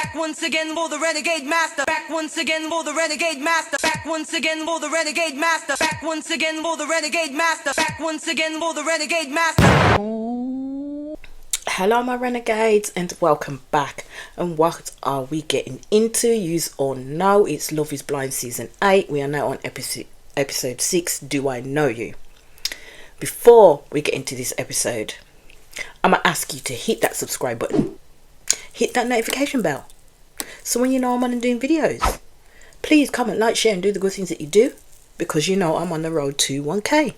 Back once again for the renegade master. Back once again for the renegade master. Back once again for the renegade master. Back once again for the renegade master. Back once again for the renegade master. Hello my renegades and welcome back. And what are we getting into? Yous all know it's Love is Blind season 8. We are now on episode 6, Do I Know You? Before we get into this episode, I'm going to ask you to hit that subscribe button. Hit that notification bell. So when you know I'm on and doing videos, please comment, like, share and do the good things that you do. Because you know I'm on the road to 1k.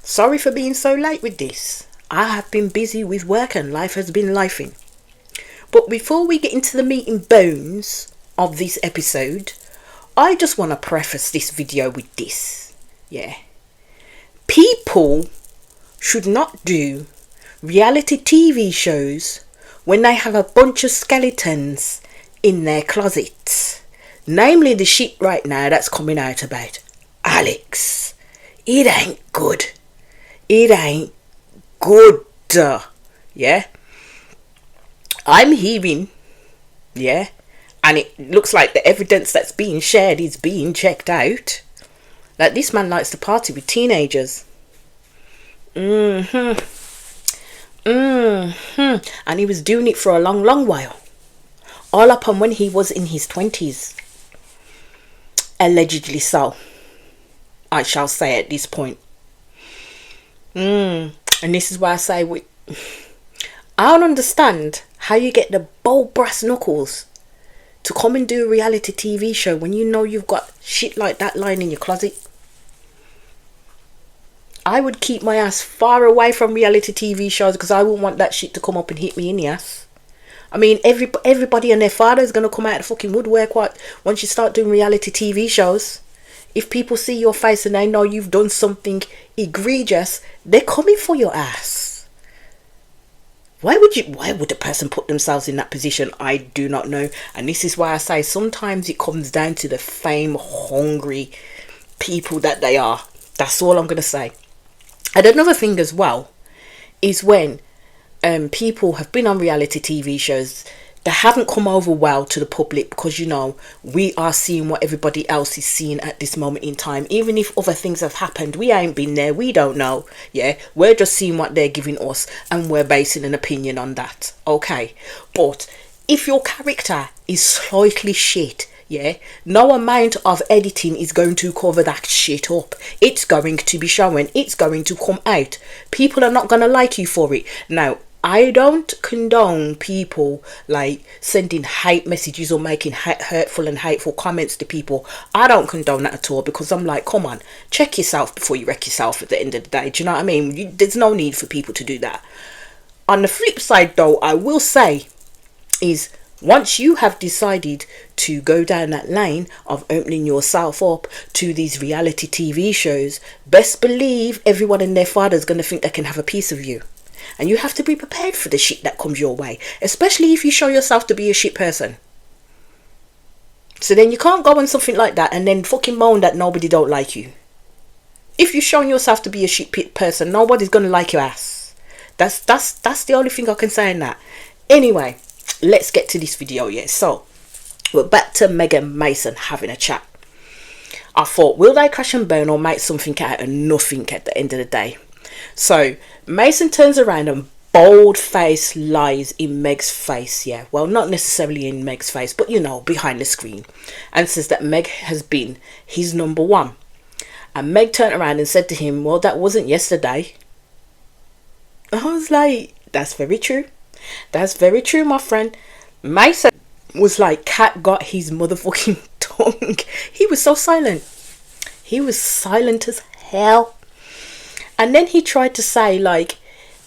Sorry for being so late with this. I have been busy with work and life has been lifing. But before we get into the meat and bones of this episode, I just want to preface this video with this. Yeah. People should not do reality TV shows when they have a bunch of skeletons in their closets. Namely the shit right now that's coming out about Alex. It ain't good. It ain't good. Yeah. I'm hearing. Yeah. And it looks like the evidence that's being shared is being checked out. Like this man likes to party with teenagers. And he was doing it for a long while. All up on when he was in his 20s. Allegedly so. I shall say at this point. And this is why I say I don't understand how you get the bold brass knuckles to come and do a reality TV show when you know you've got shit like that lying in your closet. I would keep my ass far away from reality TV shows because I wouldn't want that shit to come up and hit me in the ass. I mean, everybody and their father is going to come out of the fucking woodwork once you start doing reality TV shows. If people see your face and they know you've done something egregious, they're coming for your ass. Why would a person put themselves in that position? I do not know. And this is why I say sometimes it comes down to the fame-hungry people that they are. That's all I'm going to say. And another thing as well is when people have been on reality TV shows, they haven't come over well to the public because, you know, we are seeing what everybody else is seeing at this moment in time. Even if other things have happened, we ain't been there, we don't know. Yeah, we're just seeing what they're giving us and we're basing an opinion on that. Okay, but if your character is slightly shit, yeah, no amount of editing is going to cover that shit up. It's going to be shown. It's going to come out. People are not going to like you for it. Now, I don't condone people like sending hate messages or making hurtful and hateful comments to people. I don't condone that at all because I'm like, come on, check yourself before you wreck yourself at the end of the day. Do you know what I mean? There's no need for people to do that. On the flip side though, I will say is once you have decided to go down that lane of opening yourself up to these reality TV shows, best believe everyone and their father is going to think they can have a piece of you. And you have to be prepared for the shit that comes your way. Especially if you show yourself to be a shit person. So then you can't go on something like that and then fucking moan that nobody don't like you. If you're showing yourself to be a shit person, nobody's going to like your ass. That's the only thing I can say in that. Anyway, let's get to this video. Yeah, so we're back to Meg and Mason having a chat. I thought, will they crash and burn or make something out of nothing at the end of the day? So Mason turns around and bold-faced lies in Meg's face. Yeah, well, not necessarily in Meg's face, but you know, behind the screen, and says that Meg has been his number one. And Meg turned around and said to him, well, that wasn't yesterday. I was like, that's very true. That's very true, my friend. Mason was like, cat got his motherfucking tongue. He was so silent. He was silent as hell. And then he tried to say, like,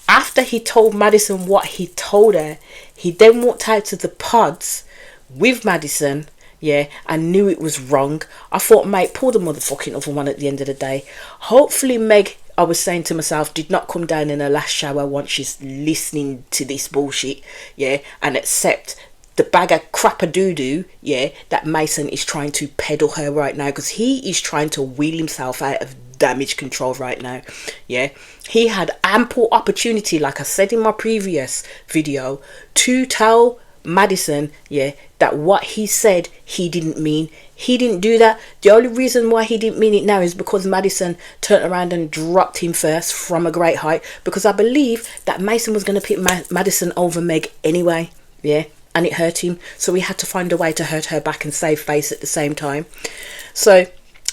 after he told Madison what he told her, he then walked out to the pods with Madison, yeah, and knew it was wrong. I thought, mate, pull the motherfucking other one at the end of the day. Hopefully Meg, I was saying to myself, did not come down in her last shower once she's listening to this bullshit, yeah, and accept the bag of crap-a-doo-doo, yeah, that Mason is trying to peddle her right now, because he is trying to wheel himself out of damage control right now. Yeah, he had ample opportunity, like I said in my previous video, to tell Madison, yeah, that what he said he didn't mean. He didn't do that. The only reason why he didn't mean it now is because Madison turned around and dropped him first from a great height, because I believe that Mason was going to pick Madison over Meg anyway, yeah, and it hurt him, so he had to find a way to hurt her back and save face at the same time. So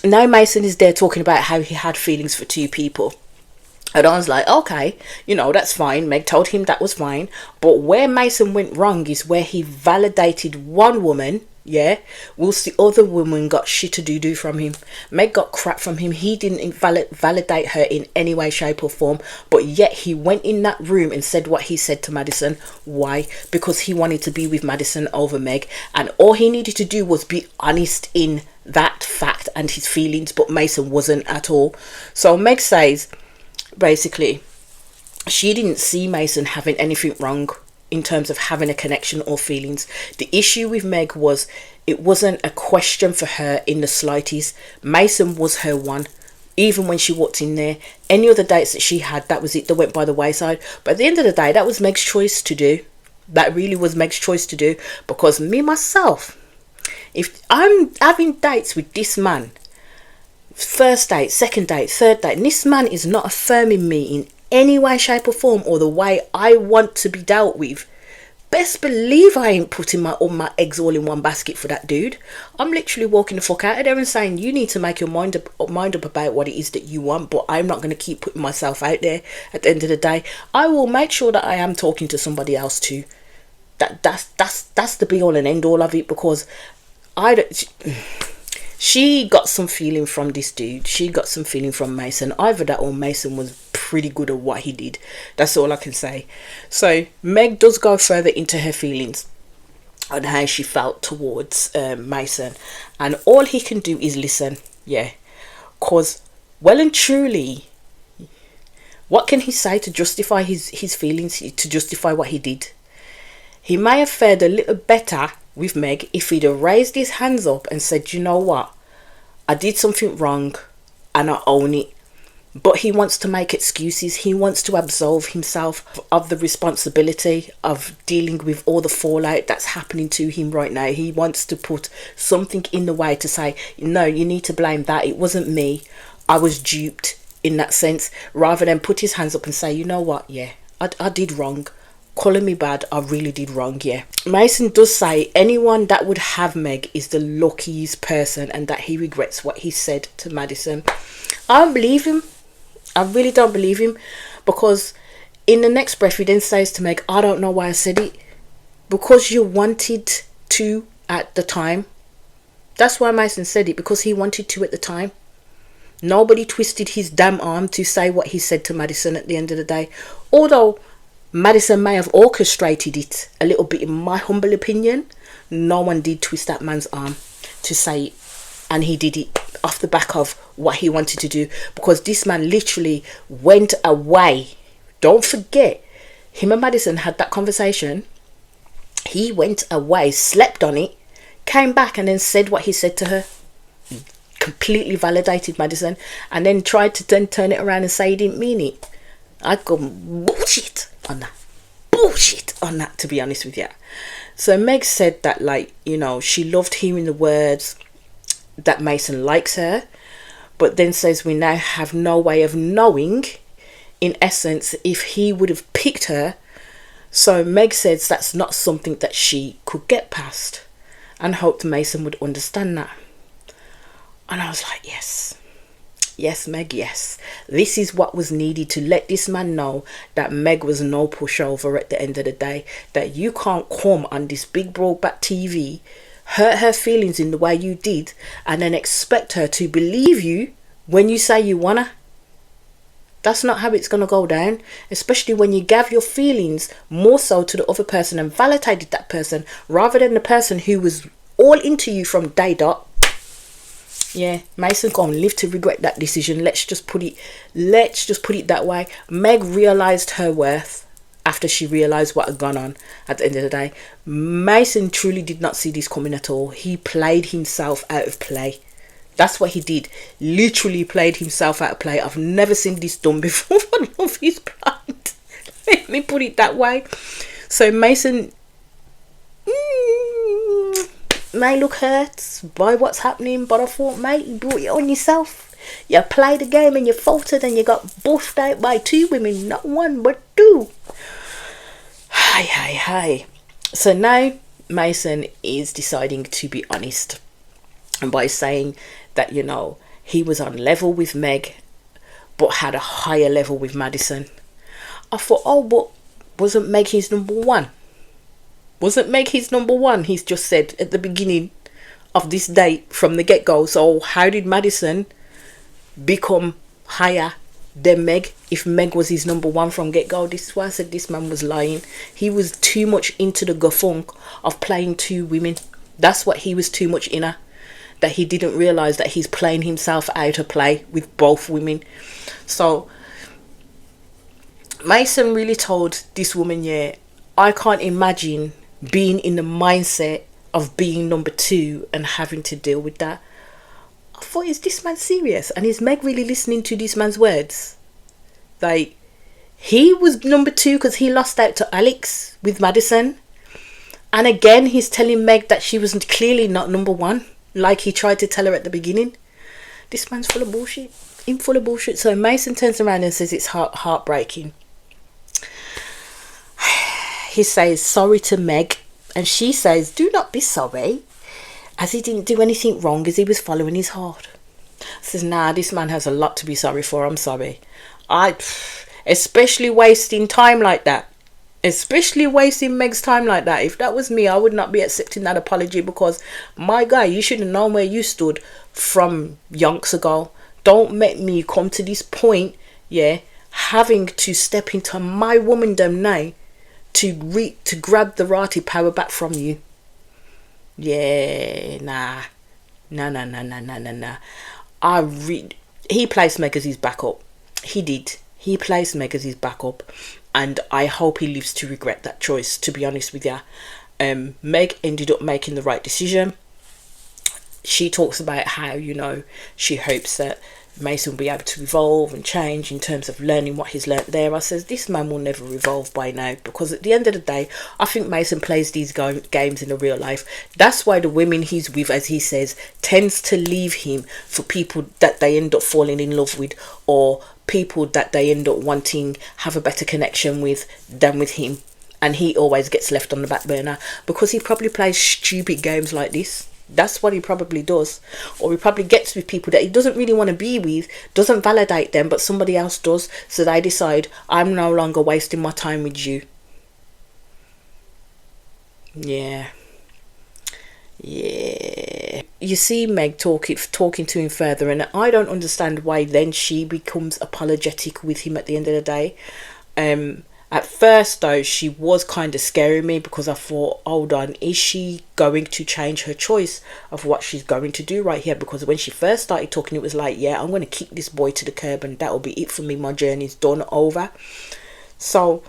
now Mason is there talking about how he had feelings for two people. And I was like, okay, you know, that's fine. Meg told him that was fine. But where Mason went wrong is where he validated one woman, yeah, whilst the other woman got shit to do from him. Meg got crap from him. He didn't validate her in any way, shape or form. But yet he went in that room and said what he said to Madison. Why? Because he wanted to be with Madison over Meg. And all he needed to do was be honest in that fact and his feelings. But Mason wasn't at all. So Meg says, basically, she didn't see Mason having anything wrong in terms of having a connection or feelings. The issue with Meg was it wasn't a question for her in the slightest. Mason was her one. Even when she walked in there, any other dates that she had, that was it, that went by the wayside. But at the end of the day, that was Meg's choice to do. That really was Meg's choice to do. Because me, myself, if I'm having dates with this man, first date, second date, third date, and this man is not affirming me in any way, shape or form, or the way I want to be dealt with, best believe I ain't putting all my eggs all in one basket for that dude. I'm literally walking the fuck out of there and saying, you need to make your mind up about what it is that you want, but I'm not going to keep putting myself out there. At the end of the day, I will make sure that I am talking to somebody else too. That's the be all and end all of it, because I don't... She got some feeling from this dude. She got some feeling from Mason. Either that or Mason was pretty good at what he did. That's all I can say. So Meg does go further into her feelings on how she felt towards Mason. And all he can do is listen. Yeah. Because well and truly, what can he say to justify his feelings, to justify what he did? He may have fared a little better with Meg if he'd have raised his hands up and said, you know what, I did something wrong and I own it. But he wants to make excuses. He wants to absolve himself of the responsibility of dealing with all the fallout that's happening to him right now. He wants to put something in the way to say, no, you need to blame that. It wasn't me. I was duped in that sense, rather than put his hands up and say, you know what, yeah, I did wrong. Calling me bad, I really did wrong, yeah. Mason does say anyone that would have Meg is the luckiest person, and that he regrets what he said to Madison. I don't believe him. I really don't believe him, because in the next breath he then says to Meg, I don't know why I said it. Because you wanted to at the time. That's why Mason said it, because he wanted to at the time. Nobody twisted his damn arm to say what he said to Madison at the end of the day. Although Madison may have orchestrated it a little bit, in my humble opinion, no one did twist that man's arm to say it. And he did it off the back of what he wanted to do, because this man literally went away. Don't forget, him and Madison had that conversation. He went away, slept on it, came back and then said what he said to her. Completely validated Madison, and then tried to then turn it around and say he didn't mean it. I got bullshit on that, to be honest with you. So Meg said that, like, you know, she loved hearing the words that Mason likes her, but then says we now have no way of knowing, in essence, if he would have picked her. So Meg says that's not something that she could get past, and hoped Mason would understand that. And I was like, yes, Meg, yes. This is what was needed to let this man know that Meg was no pushover at the end of the day. That you can't come on this big broadback TV, hurt her feelings in the way you did, and then expect her to believe you when you say you wanna. That's not how it's gonna go down. Especially when you gave your feelings more so to the other person and validated that person, rather than the person who was all into you from day dot. Yeah, Mason gonna live to regret that decision. Let's just put it that way. Meg realised her worth after she realised what had gone on at the end of the day. Mason truly did not see this coming at all. He played himself out of play. That's what he did. Literally played himself out of play. I've never seen this done before on Love Is Blind. Let me put it that way. So Mason may look hurt by what's happening, but I thought, mate, you brought it on yourself. You played the game and you faltered and you got buffed out by 2 women, not 1 but 2. Hi. So now Mason is deciding to be honest, and by saying that, you know, he was on level with Meg but had a higher level with Madison. I thought, oh, but wasn't Meg his number 1? Wasn't Meg his number 1? He's just said at the beginning of this date from the get-go. So how did Madison become higher than Meg if Meg was his number 1 from get-go? This is why I said this man was lying. He was too much into the gufunk of playing 2 women. That's what he was too much in her, that he didn't realise that he's playing himself out of play with both women. So Mason really told this woman, yeah, I can't imagine being in the mindset of being number 2 and having to deal with that. I thought, is this man serious? And is Meg really listening to this man's words? Like, he was number 2 because he lost out to Alex with Madison. And again, he's telling Meg that she was clearly not number 1, like he tried to tell her at the beginning. This man's full of bullshit. In full of bullshit. So Mason turns around and says it's heartbreaking. He says sorry to Meg, and she says, do not be sorry, as he didn't do anything wrong, as he was following his heart. Says, nah, this man has a lot to be sorry for. I'm sorry. Especially wasting time like that. Especially wasting Meg's time like that. If that was me, I would not be accepting that apology, because my guy, you should have known where you stood from yonks ago. Don't make me come to this point, yeah, having to step into my womandom now to grab the Rati power back from you. Yeah, nah. He placed Meg as his backup. He did. He placed Meg as his backup, and I hope he lives to regret that choice, to be honest with you. Meg ended up making the right decision. She talks about how, you know, she hopes that Mason will be able to evolve and change in terms of learning what he's learnt there. I says, this man will never evolve by now, because at the end of the day, I think Mason plays these games in the real life. That's why the women he's with, as he says, tends to leave him for people that they end up falling in love with, or people that they end up wanting have a better connection with than with him. And he always gets left on the back burner because he probably plays stupid games like this. That's what he probably does. Or he probably gets with people that he doesn't really want to be with, doesn't validate them, but somebody else does, so they decide, I'm no longer wasting my time with you. Yeah. You see Meg talking to him further, and I don't understand why then she becomes apologetic with him at the end of the day. At first though, she was kind of scaring me, because I thought, hold on, is she going to change her choice of what she's going to do right here? Because when she first started talking, it was like, yeah, I'm going to kick this boy to the curb and that'll be it for me. My journey's done, over. So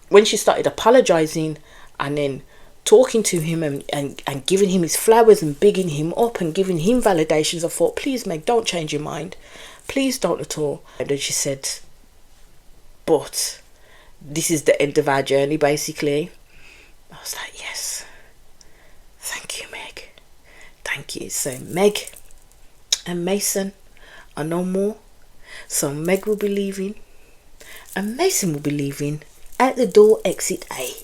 when she started apologizing and then talking to him and giving him his flowers and bigging him up and giving him validations, I thought, please Meg, don't change your mind. Please don't at all. And then she said, but this is the end of our journey, basically. I was like, yes, thank you, Meg, thank you. So Meg and Mason are no more. So Meg will be leaving and Mason will be leaving at the door, exit A.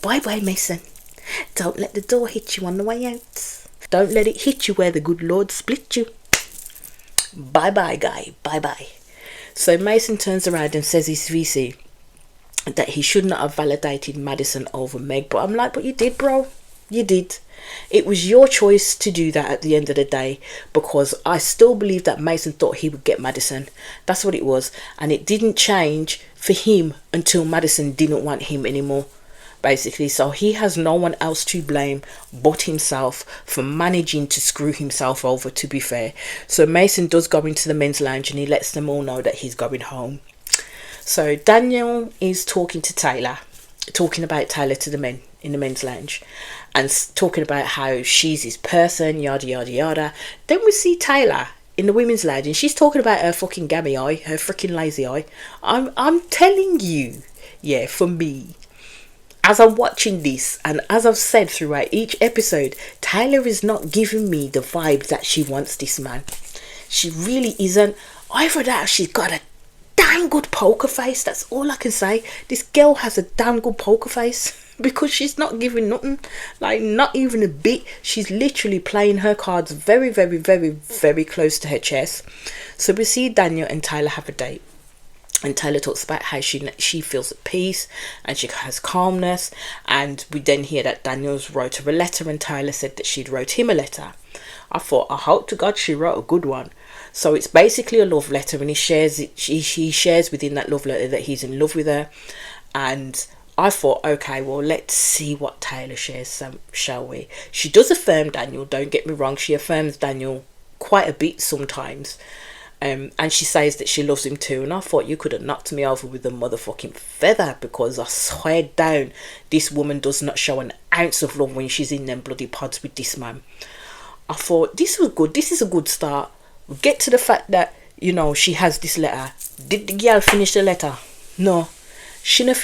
Bye bye, Mason. Don't let the door hit you on the way out. Don't let it hit you where the good Lord split you. Bye bye, guy, bye bye. So Mason turns around and says his VC that he should not have validated Madison over Meg. But I'm like, but you did, bro. You did. It was your choice to do that at the end of the day, because I still believe that Mason thought he would get Madison. That's what it was. And it didn't change for him until Madison didn't want him anymore, basically. So he has no one else to blame but himself for managing to screw himself over, to be fair. So Mason does go into the men's lounge and he lets them all know that he's going home. So Daniel is talking to Taylor, talking about Taylor to the men in the men's lounge, and talking about how she's his person, yada yada yada. Then we see Taylor in the women's lounge and she's talking about her fucking gammy eye, her freaking lazy eye. I'm telling you, yeah, for me, as I'm watching this, and as I've said throughout each episode, Tyler is not giving me the vibe that she wants this man. She really isn't. Either that, she's got a damn good poker face. That's all I can say. This girl has a damn good poker face. Because she's not giving nothing, like not even a bit. She's literally playing her cards very, very, very, very close to her chest. So we see Daniel and Tyler have a date, and Tyler talks about how she feels at peace and she has calmness, and we then hear that Daniel's wrote her a letter and Tyler said that she'd wrote him a letter. I thought, I hope to God she wrote a good one. So it's basically a love letter, and he shares within that love letter that he's in love with her. And I thought, okay, well, let's see what Tyler shares, shall we? She does affirm Daniel, don't get me wrong. She affirms Daniel quite a bit sometimes. And she says that she loves him too. And I thought, you could have knocked me over with a motherfucking feather, because I swear down, this woman does not show an ounce of love when she's in them bloody pods with this man. I thought, this was good. This is a good start. We get to the fact that, you know, she has this letter. Did the girl finish the letter? No. She didn't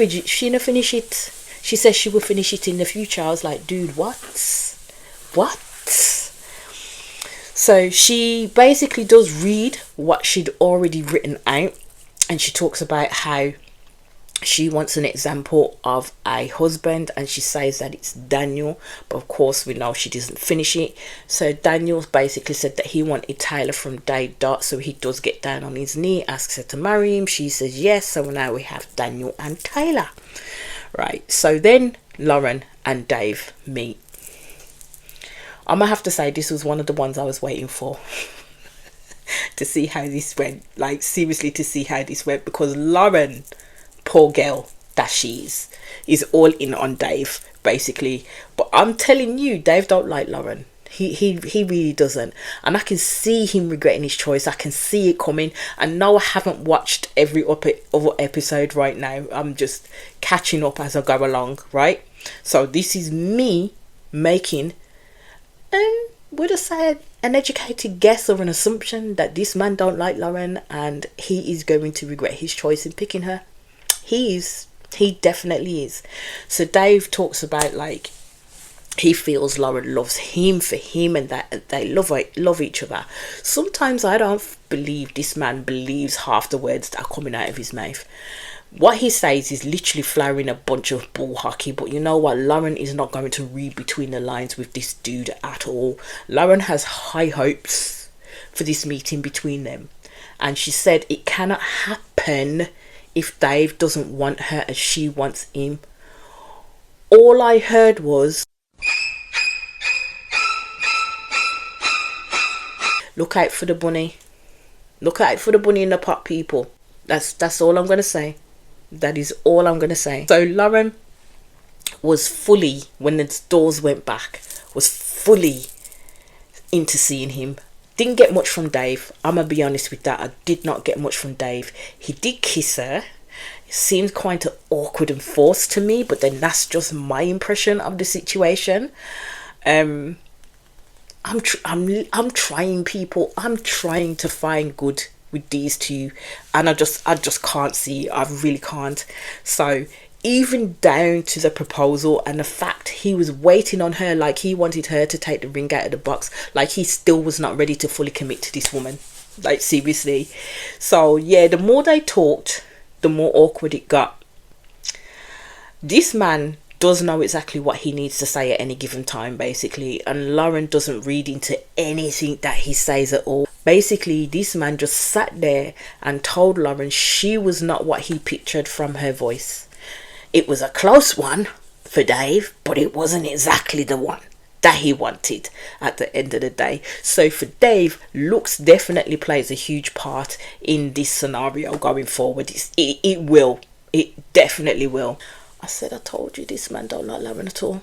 finish it. She says she will finish it in the future. I was like, dude, what? So she basically does read what she'd already written out, and she talks about how she wants an example of a husband, and she says that it's Daniel, but of course we know she doesn't finish it. So Daniel basically said that he wanted Tyler from day dot, so he does get down on his knee, asks her to marry him. She says yes, so now we have Daniel and Tyler. Right, so then Lauren and Dave meet. I'm gonna have to say this was one of the ones I was waiting for to see how this went, like seriously to see how this went, because Lauren, poor girl that she is all in on Dave basically. But I'm telling you, Dave don't like Lauren. He really doesn't, and I can see him regretting his choice. I can see it coming. And no, I haven't watched every other episode right now. I'm just catching up as I go along, right? So this is me making would I say an educated guess or an assumption that this man don't like Lauren, and he is going to regret his choice in picking her. He definitely is. So Dave talks about, like, he feels Lauren loves him for him, and that they love each other. Sometimes I don't believe this man believes half the words that are coming out of his mouth. What he says is literally flowering a bunch of bull hockey, but you know what? Lauren is not going to read between the lines with this dude at all. Lauren has high hopes for this meeting between them, and she said it cannot happen if Dave doesn't want her as she wants him. All I heard was, look out for the bunny. Look out for the bunny in the pot, people. That's all I'm going to say. That is all I'm going to say. So Lauren was fully, when the doors went back, was fully into seeing him. Didn't get much from Dave. I'm going to be honest with that. I did not get much from Dave. He did kiss her. It seemed quite awkward and forced to me, but then that's just my impression of the situation. I'm trying, people. I'm trying to find good with these two, and I just can't see. I really can't. So even down to the proposal and the fact he was waiting on her, like he wanted her to take the ring out of the box, like he still was not ready to fully commit to this woman, like seriously. So yeah, the more they talked, the more awkward it got. This man does know exactly what he needs to say at any given time, basically, and Lauren doesn't read into anything that he says at all. Basically, this man just sat there and told Lauren she was not what he pictured from her voice. It was a close one for Dave, but it wasn't exactly the one that he wanted at the end of the day. So for Dave, looks definitely plays a huge part in this scenario going forward. It definitely will. I said, I told you, this man don't like Lauren at all.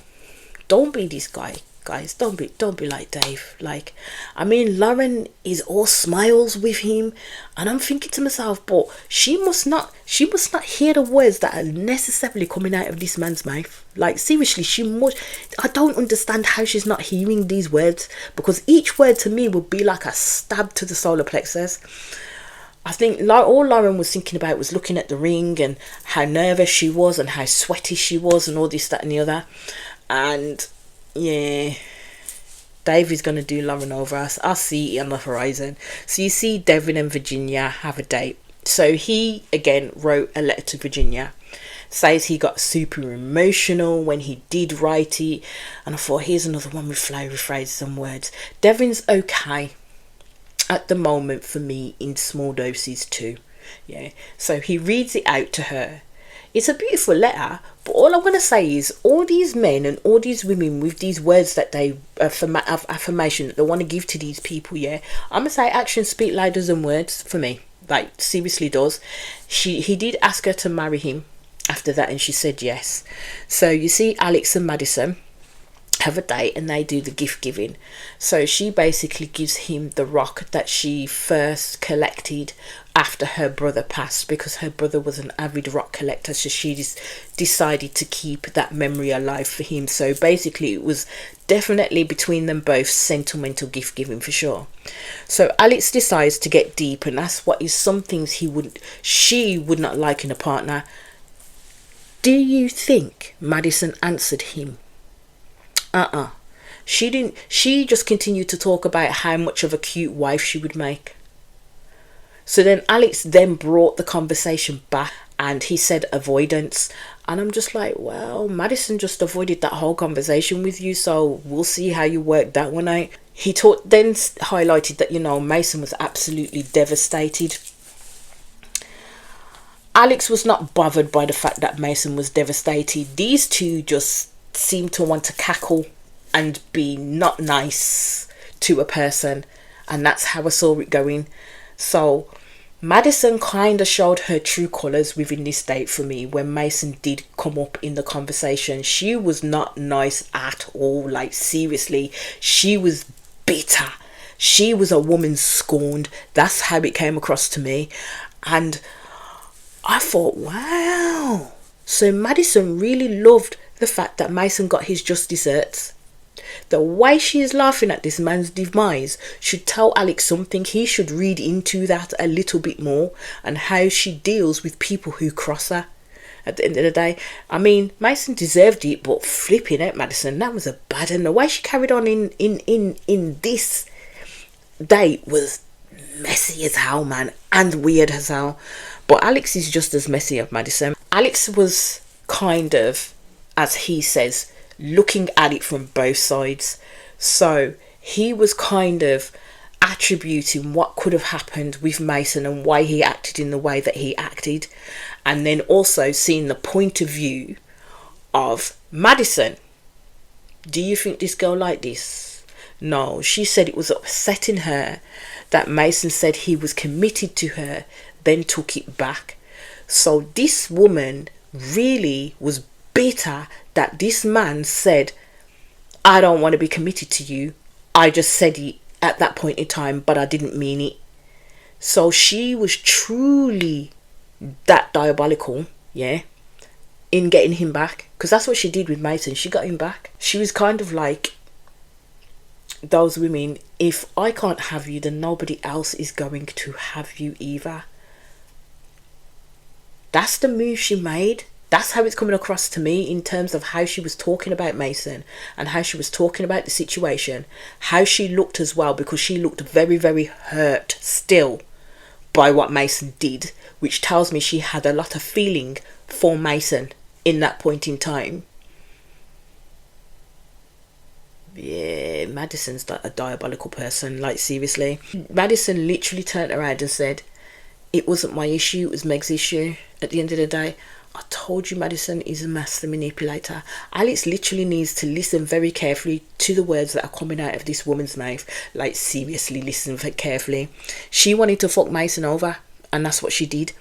Don't be this guy, guys. Don't be like Dave. Like, I mean, Lauren is all smiles with him, and I'm thinking to myself, but she must not hear the words that are necessarily coming out of this man's mouth. Like, seriously, she must. I don't understand how she's not hearing these words, because each word to me would be like a stab to the solar plexus. I think all Lauren was thinking about was looking at the ring and how nervous she was and how sweaty she was and all this, that and the other. And yeah, Dave is going to do Lauren over us. I see it on the horizon. So you see Devin and Virginia have a date. So he again wrote a letter to Virginia, says he got super emotional when he did write it. And I thought, here's another one with flowery phrases and words. Devin's okay at the moment for me in small doses too. Yeah, so he reads it out to her. It's a beautiful letter, but all I want to say is all these men and all these women with these words that they affirmation that they want to give to these people, yeah, I'm gonna say actions speak louder than words for me. Like, seriously does. He did ask her to marry him after that, and she said yes. So you see Alex and Madison have a date and they do the gift giving. So she basically gives him the rock that she first collected after her brother passed, because her brother was an avid rock collector, so she just decided to keep that memory alive for him. So basically it was definitely between them both sentimental gift giving for sure. So Alex decides to get deep, and that's what is some things she would not like in a partner. Do you think Madison answered him? She didn't. She just continued to talk about how much of a cute wife she would make. So then Alex then brought the conversation back, and he said avoidance. And I'm just like, well, Madison just avoided that whole conversation with you, so we'll see how you work that one out. He then highlighted that, Mason was absolutely devastated. Alex was not bothered by the fact that Mason was devastated. These two just seem to want to cackle and be not nice to a person, and that's how I saw it going. So Madison kind of showed her true colours within this date for me. When Mason did come up in the conversation, she was not nice at all. Like, seriously, she was bitter. She was a woman scorned. That's how it came across to me. And I thought, wow, so Madison really loved the fact that Mason got his just desserts. The way she is laughing at this man's demise should tell Alex something. He should read into that a little bit more, and how she deals with people who cross her. At the end of the day, I mean, Mason deserved it, but flipping it, Madison, that was a bad. And the way she carried on in this date was messy as hell, man, and weird as hell. But Alex is just as messy as Madison. Alex was kind of, as he says, looking at it from both sides. So he was kind of attributing what could have happened with Mason and why he acted in the way that he acted, and then also seeing the point of view of Madison. Do you think this girl like this? No, she said it was upsetting her that Mason said he was committed to her, then took it back. So this woman really was bitter that this man said, I don't want to be committed to you. I just said it at that point in time, but I didn't mean it. So she was truly that diabolical, yeah, in getting him back. Because that's what she did with Mason. She got him back. She was kind of like those women, if I can't have you, then nobody else is going to have you either. That's the move she made. That's how it's coming across to me in terms of how she was talking about Mason and how she was talking about the situation, how she looked as well, because she looked very, very hurt still by what Mason did, which tells me she had a lot of feeling for Mason in that point in time. Yeah, Madison's a diabolical person, like, seriously. Madison literally turned around and said, it wasn't my issue, it was Meg's issue. At the end of the day, I told you Madison is a master manipulator. Alex literally needs to listen very carefully to the words that are coming out of this woman's mouth. Like, seriously, listen very carefully. She wanted to fuck Mason over, and that's what she did.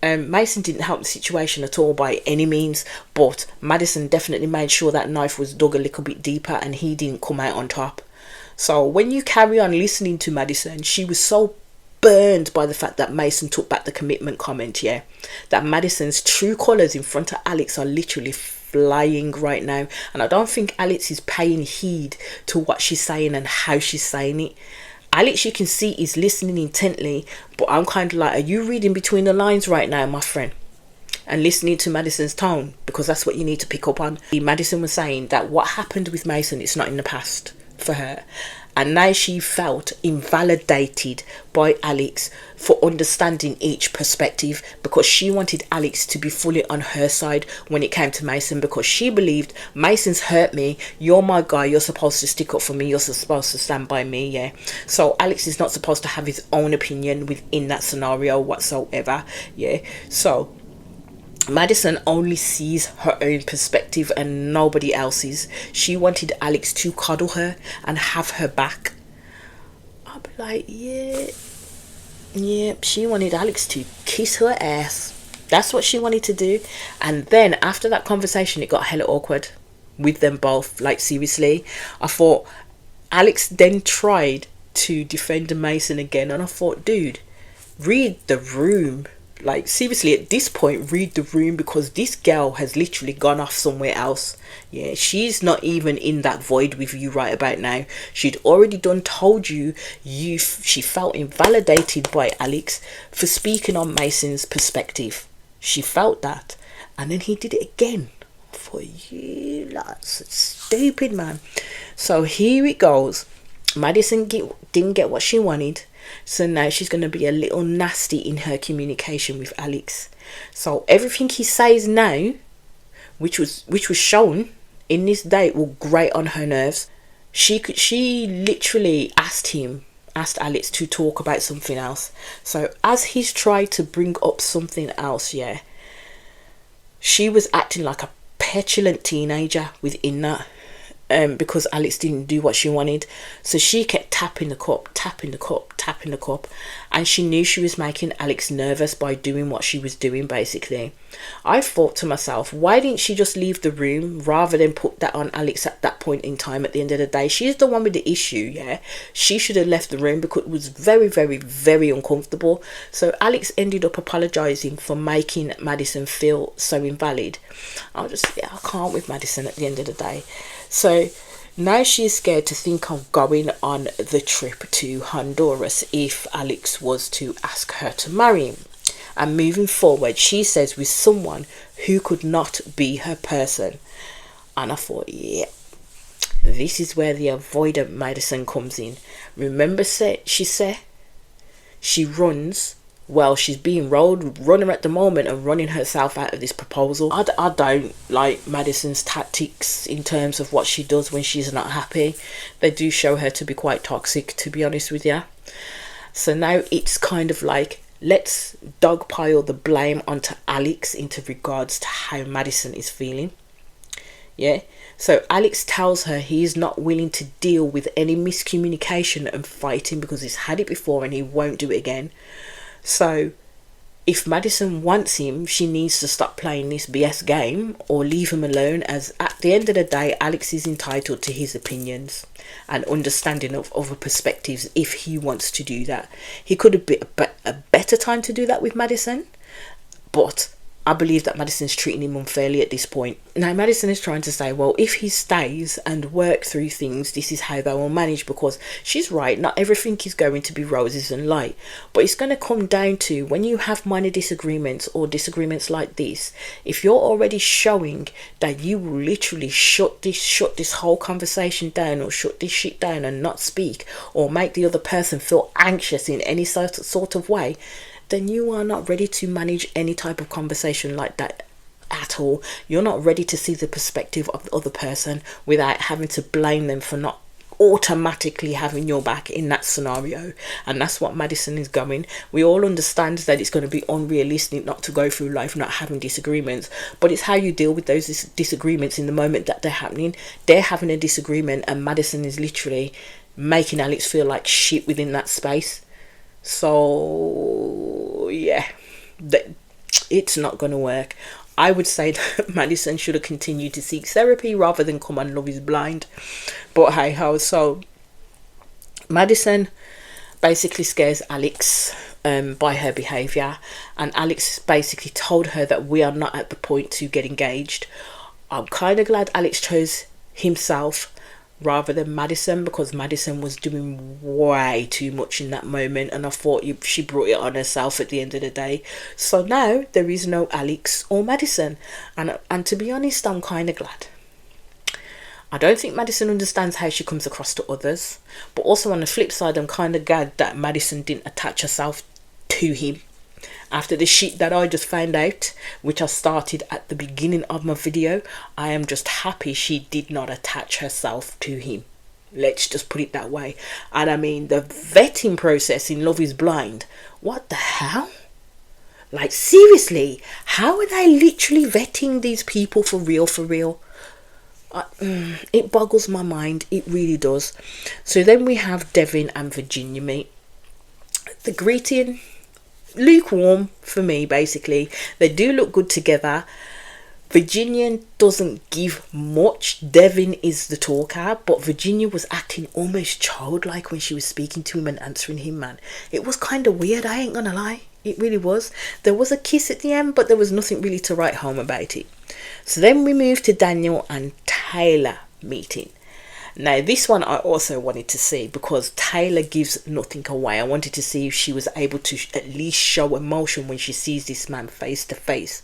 Mason didn't help the situation at all by any means, but Madison definitely made sure that knife was dug a little bit deeper and he didn't come out on top. So when you carry on listening to Madison, she was so burned by the fact that Mason took back the commitment comment, yeah, that Madison's true colours in front of Alex are literally flying right now, and I don't think Alex is paying heed to what she's saying and how she's saying it. Alex, you can see, is listening intently, but I'm kind of like, are you reading between the lines right now, my friend? And listening to Madison's tone, because that's what you need to pick up on. Madison was saying that what happened with Mason, it's not in the past for her. And now she felt invalidated by Alex for understanding each perspective, because she wanted Alex to be fully on her side when it came to Mason, because she believed, Mason's hurt me, you're my guy, you're supposed to stick up for me, you're supposed to stand by me, yeah. So Alex is not supposed to have his own opinion within that scenario whatsoever, yeah. So Madison only sees her own perspective and nobody else's. She wanted Alex to cuddle her and have her back. I'll be like, yeah, she wanted Alex to kiss her ass. That's what she wanted to do. And then after that conversation, it got hella awkward with them both. Like, seriously, I thought Alex then tried to defend Mason again, and I thought, dude, read the room. Like, seriously, at this point, read the room, because this girl has literally gone off somewhere else. Yeah, she's not even in that void with you right about now. She'd already told you she felt invalidated by Alex for speaking on Mason's perspective. She felt that, and then he did it again. For you, that's stupid, man. So here it goes. Madison didn't get what she wanted. So now she's going to be a little nasty in her communication with Alex. So everything he says now, which was shown in this date, will grate on her nerves. She literally asked Alex to talk about something else. So as he's tried to bring up something else, yeah, she was acting like a petulant teenager within that. Because Alex didn't do what she wanted. So she kept tapping the cup, and she knew she was making Alex nervous by doing what she was doing, basically. I thought to myself, why didn't she just leave the room rather than put that on Alex at that point in time? At the end of the day, she's the one with the issue, yeah? She should have left the room, because it was very, very, very uncomfortable. So Alex ended up apologising for making Madison feel so invalid. I can't with Madison at the end of the day. So now she's scared to think of going on the trip to Honduras if Alex was to ask her to marry him. And moving forward, she says, with someone who could not be her person. And I thought, yeah, this is where the avoidant Madison comes in. Remember, she said she runs. Well, she's being runner at the moment and running herself out of this proposal. I don't like Madison's tactics in terms of what she does when she's not happy. They do show her to be quite toxic, to be honest with you. So now it's kind of like, let's dogpile the blame onto Alex into regards to how Madison is feeling. Yeah. So Alex tells her he is not willing to deal with any miscommunication and fighting, because he's had it before and he won't do it again. So if Madison wants him, she needs to stop playing this BS game or leave him alone, as at the end of the day, Alex is entitled to his opinions and understanding of other perspectives if he wants to do that. He could have been a better time to do that with Madison, but I believe that Madison's treating him unfairly at this point. Now, Madison is trying to say, well, if he stays and work through things, this is how they will manage, because she's right, not everything is going to be roses and light. But it's going to come down to, when you have minor disagreements or disagreements like this, if you're already showing that you will literally shut this whole conversation down, or shut this shit down and not speak, or make the other person feel anxious in any sort of way, then you are not ready to manage any type of conversation like that at all. You're not ready to see the perspective of the other person without having to blame them for not automatically having your back in that scenario. And that's what Madison is going. We all understand that it's going to be unrealistic not to go through life not having disagreements, but it's how you deal with those disagreements in the moment that they're happening. They're having a disagreement and Madison is literally making Alex feel like shit within that space. So yeah, it's not going to work. I would say that Madison should have continued to seek therapy rather than come on Love is Blind. But hey ho, so Madison basically scares Alex by her behaviour, and Alex basically told her that we are not at the point to get engaged. I'm kind of glad Alex chose himself rather than Madison, because Madison was doing way too much in that moment, and I thought she brought it on herself at the end of the day. So now there is no Alex or Madison, and to be honest, I'm kind of glad. I don't think Madison understands how she comes across to others, but also on the flip side, I'm kind of glad that Madison didn't attach herself to him. After the shit that I just found out, which I started at the beginning of my video, I am just happy she did not attach herself to him. Let's just put it that way. And I mean, the vetting process in Love is Blind, what the hell? Like, seriously, how are they literally vetting these people for real, for real? It boggles my mind, it really does. So then we have Devin and Virginia meet. The greeting, lukewarm for me, basically. They do look good together. Virginia doesn't give much. Devin is the talker, but Virginia was acting almost childlike when she was speaking to him and answering him, man. It was kind of weird, I ain't gonna lie. It really was. There was a kiss at the end, but there was nothing really to write home about it. So then we move to Daniel and Taylor meeting. Now this one I also wanted to see, because Taylor gives nothing away. I wanted to see if she was able to at least show emotion when she sees this man face to face.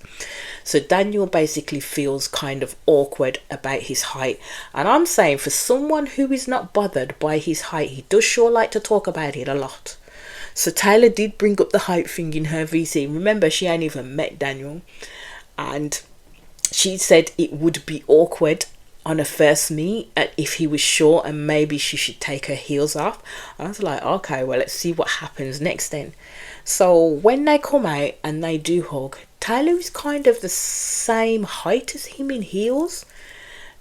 So Daniel basically feels kind of awkward about his height, and I'm saying for someone who is not bothered by his height, he does sure like to talk about it a lot. So Taylor did bring up the height thing in her VC. Remember, she ain't even met Daniel, and she said it would be awkward on a first meet if he was short, and maybe she should take her heels off. I was like, okay, well, let's see what happens next then. So when they come out and they do hug, Taylor is kind of the same height as him in heels.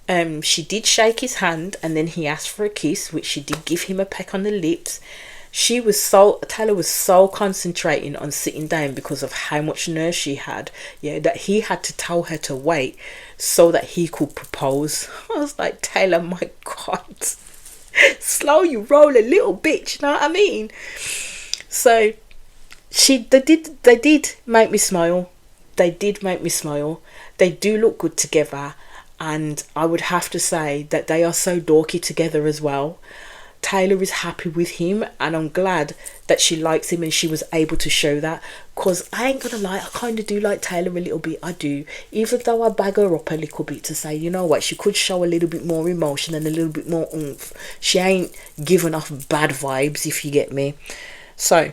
She did shake his hand, and then he asked for a kiss, which she did give him a peck on the lips. Taylor was so concentrating on sitting down because of how much nerve she had, that he had to tell her to wait so that he could propose. I was like, Taylor, my God, slow your roll a little bit, you know what I mean? So they did make me smile. They did make me smile. They do look good together, and I would have to say that they are so dorky together as well. Taylor is happy with him, and I'm glad that she likes him and she was able to show that, because I ain't gonna lie, I kind of do like Taylor a little bit. I do, even though I bag her up a little bit to say, you know what, she could show a little bit more emotion and a little bit more oomph. She ain't giving off bad vibes, if you get me. So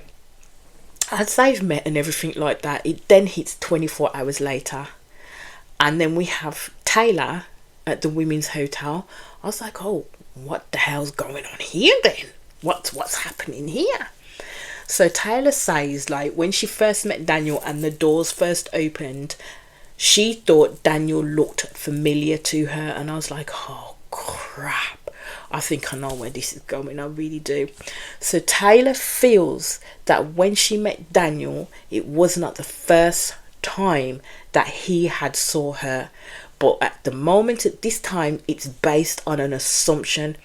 as they've met and everything like that, it then hits 24 hours later, and then we have Taylor at the women's hotel. I was like, oh, what the hell's going on here then? What's happening here? So Taylor says, like, when she first met Daniel and the doors first opened, she thought Daniel looked familiar to her, and I was like, oh crap, I think I know where this is going, I really do. So Taylor feels that when she met Daniel, it was not the first time that he had saw her, but at the moment, at this time, it's based on an assumption,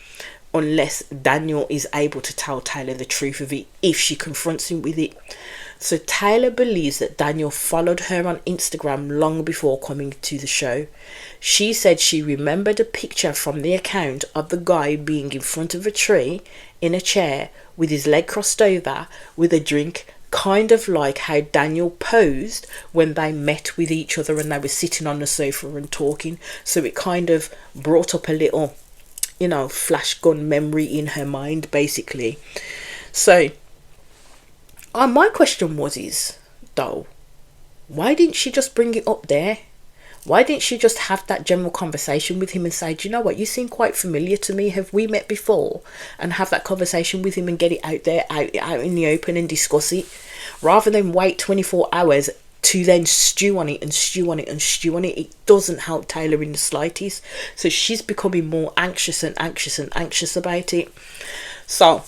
unless Daniel is able to tell Taylor the truth of it if she confronts him with it. So Taylor believes that Daniel followed her on Instagram long before coming to the show. She said she remembered a picture from the account of the guy being in front of a tree in a chair with his leg crossed over with a drink, kind of like how Daniel posed when they met with each other and they were sitting on the sofa and talking. So it kind of brought up a little, flash gun memory in her mind, basically. So my question is, though, why didn't she just bring it up there? Why didn't she just have that general conversation with him and say, do you know what, you seem quite familiar to me, have we met before? And have that conversation with him and get it out there, out in the open, and discuss it, rather than wait 24 hours to then stew on it and stew on it and stew on it. It doesn't help Taylor in the slightest. So she's becoming more anxious and anxious and anxious about it. So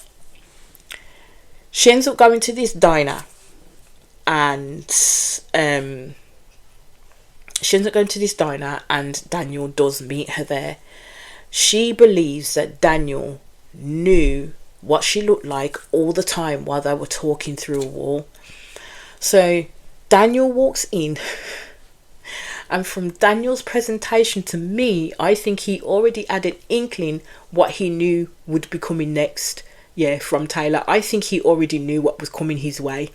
she ends up going to this diner, and Daniel does meet her there. She believes that Daniel knew what she looked like all the time while they were talking through a wall. So Daniel walks in And from Daniel's presentation to me, I think he already had an inkling what he knew would be coming next. Yeah, from Taylor. I think he already knew what was coming his way.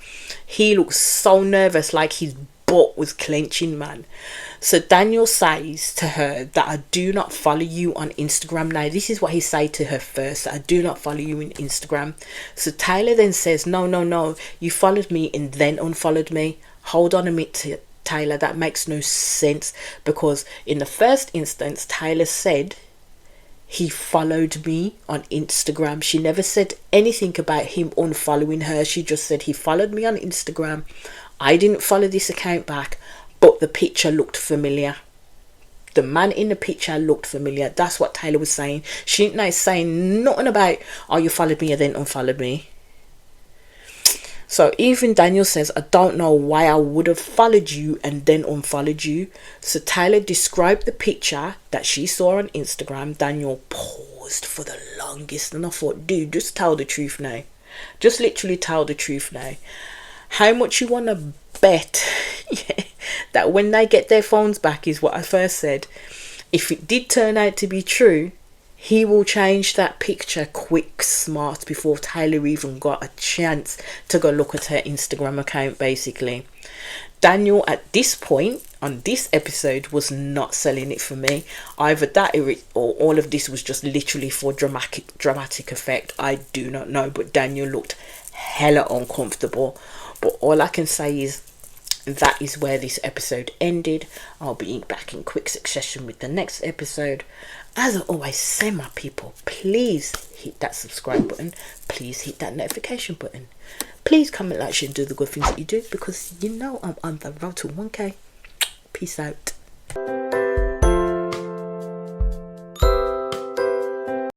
He looked so nervous, like his butt was clenching, man. So Daniel says to her that I do not follow you on Instagram. Now, this is what he said to her first, that I do not follow you on Instagram. So Taylor then says, no, you followed me and then unfollowed me. Hold on a minute, Taylor, that makes no sense, because in the first instance, Taylor said he followed me on Instagram. She never said anything about him unfollowing her. She just said he followed me on Instagram. I didn't follow this account back, but the picture looked familiar. The man in the picture looked familiar. That's what Taylor was saying. She ain't now saying nothing about, oh, you followed me and then unfollowed me. So even Daniel says, I don't know why I would have followed you and then unfollowed you. So Taylor described the picture that she saw on Instagram. Daniel paused for the longest, and I thought, dude, just tell the truth now. Just literally tell the truth now. How much you want to bet that when they get their phones back, is what I first said, if it did turn out to be true, he will change that picture quick smart before Taylor even got a chance to go look at her Instagram account, basically. Daniel, at this point on this episode, was not selling it for me. Either that or all of this was just literally for dramatic effect. I do not know, but Daniel looked hella uncomfortable. But all I can say is that is where this episode ended. I'll be back in quick succession with the next episode. As I always say, my people, please hit that subscribe button. Please hit that notification button. Please comment, like, share, and do the good things that you do, because you know I'm on the road to 1K. Peace out.